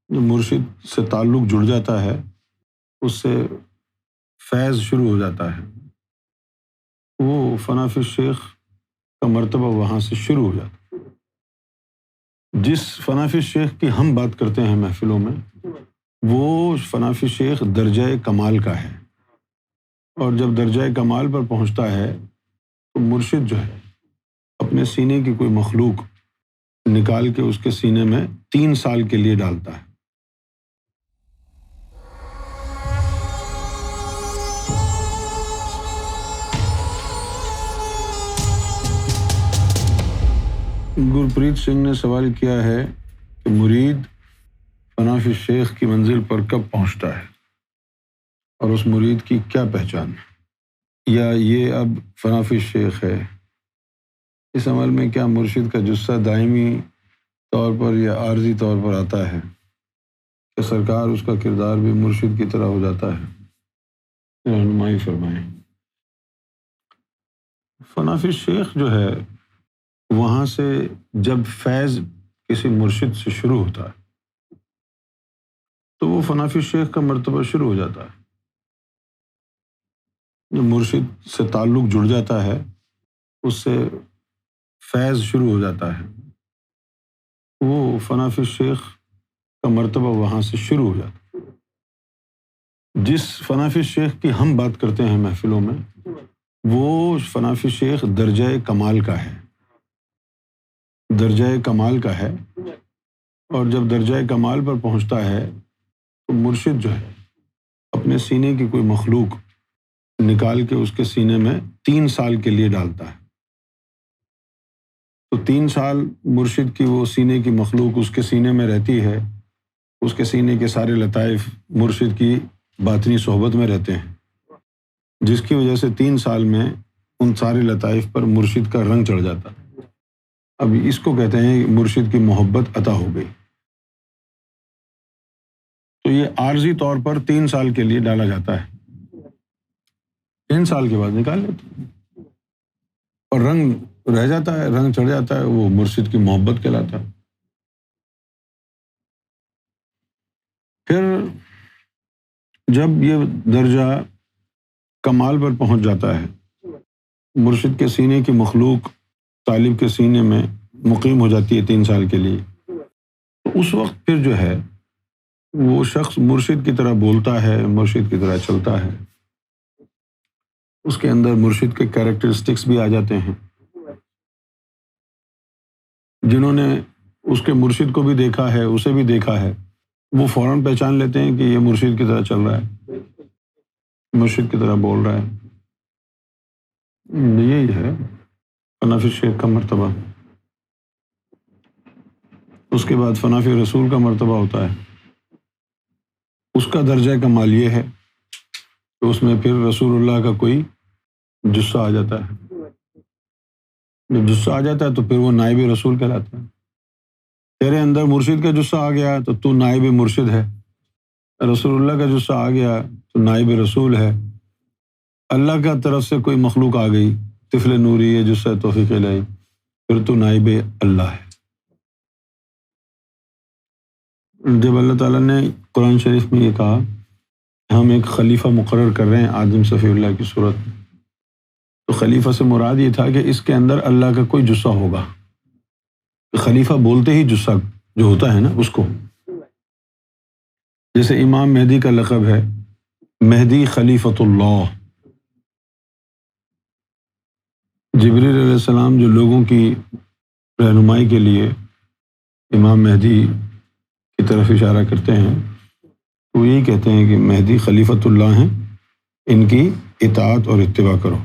جو مرشد سے تعلق جڑ جاتا ہے اس سے فیض شروع ہو جاتا ہے، وہ فنا فی الشیخ کا مرتبہ وہاں سے شروع ہو جاتا ہے۔ جس فنا فی الشیخ کی ہم بات کرتے ہیں محفلوں میں، وہ فنا فی الشیخ درجہ کمال کا ہے، اور جب درجہ کمال پر پہنچتا ہے تو مرشد جو ہے اپنے سینے کی کوئی مخلوق نکال کے اس کے سینے میں 3 سال کے لیے ڈالتا ہے۔ گرپریت سنگھ نے سوال کیا ہے کہ مرید فنا فی الشیخ کی منزل پر کب پہنچتا ہے اور اس مرید کی کیا پہچان ہے، یا یہ اب فنا فی الشیخ ہے؟ اس عمل میں کیا مرشد کا جثہ دائمی طور پر یا عارضی طور پر آتا ہے؟ کہ سرکار اس کا کردار بھی مرشد کی طرح ہو جاتا ہے؟ رہنمائی فرمائیں۔ فنا فی الشیخ جو ہے وہاں سے جب فیض کسی مرشد سے شروع ہوتا ہے تو وہ فنا فی الشیخ کا مرتبہ شروع ہو جاتا ہے۔ جو مرشد سے تعلق جڑ جاتا ہے اس سے فیض شروع ہو جاتا ہے، وہ فنا فی الشیخ کا مرتبہ وہاں سے شروع ہو جاتا ہے۔ جس فنا فی الشیخ کی ہم بات کرتے ہیں محفلوں میں، وہ فنا فی الشیخ درجہ کمال کا ہے، درجہ کمال کا ہے، اور جب درجہ کمال پر پہنچتا ہے تو مرشد جو ہے اپنے سینے کی کوئی مخلوق نکال کے اس کے سینے میں 3 سال کے لیے ڈالتا ہے۔ تو 3 سال مرشد کی وہ سینے کی مخلوق اس کے سینے میں رہتی ہے، اس کے سینے کے سارے لطائف مرشد کی باطنی صحبت میں رہتے ہیں، جس کی وجہ سے 3 سال میں ان سارے لطائف پر مرشد کا رنگ چڑھ جاتا ہے۔ اب اس کو کہتے ہیں کہ مرشد کی محبت عطا ہو گئی۔ تو یہ عارضی طور پر 3 سال کے لیے ڈالا جاتا ہے، 3 سال کے بعد نکال لیتے ہیں، اور رنگ رہ جاتا ہے، رنگ چڑھ جاتا ہے، وہ مرشد کی محبت کہلاتا ہے۔ پھر جب یہ درجہ کمال پر پہنچ جاتا ہے، مرشد کے سینے کی مخلوق طالب کے سینے میں مقیم ہو جاتی ہے 3 سال کے لیے، تو اس وقت پھر جو ہے وہ شخص مرشد کی طرح بولتا ہے، مرشد کی طرح چلتا ہے، اس کے اندر مرشد کے کیریکٹرسٹکس بھی آ جاتے ہیں۔ جنہوں نے اس کے مرشد کو بھی دیکھا ہے، اسے بھی دیکھا ہے، وہ فوراً پہچان لیتے ہیں کہ یہ مرشد کی طرح چل رہا ہے، مرشد کی طرح بول رہا ہے۔ یہی ہے فنا فی الشیخ کا مرتبہ۔ اس کے بعد فنا فی رسول کا مرتبہ ہوتا ہے۔ اس کا درجہ کمال یہ ہے کہ اس میں پھر رسول اللہ کا کوئی جثہ آ جاتا ہے۔ جب جثہ آ جاتا ہے تو پھر وہ نائب رسول کہلاتا ہے۔ تیرے اندر مرشد کا جثہ آ گیا تو تو نائب مرشد ہے، رسول اللہ کا جثہ آ گیا تو نائب رسول ہے، اللہ کا طرف سے کوئی مخلوق آ گئی، طفل نوری یہ جثہ توفیق الہی، پھر تو نائب اللہ ہے۔ جب اللہ تعالیٰ نے قرآن شریف میں یہ کہا ہم ایک خلیفہ مقرر کر رہے ہیں آدم صفی اللہ کی صورت میں، تو خلیفہ سے مراد یہ تھا کہ اس کے اندر اللہ کا کوئی جثہ ہوگا۔ خلیفہ بولتے ہی جثہ جو ہوتا ہے نا اس کو، جیسے امام مہدی کا لقب ہے مہدی خلیفۃ اللہ۔ جبریل علیہ السلام جو لوگوں کی رہنمائی کے لیے امام مہدی کی طرف اشارہ کرتے ہیں، وہ یہی کہتے ہیں کہ مہدی خلیفۃ اللہ ہیں، ان کی اطاعت اور اتباع کرو۔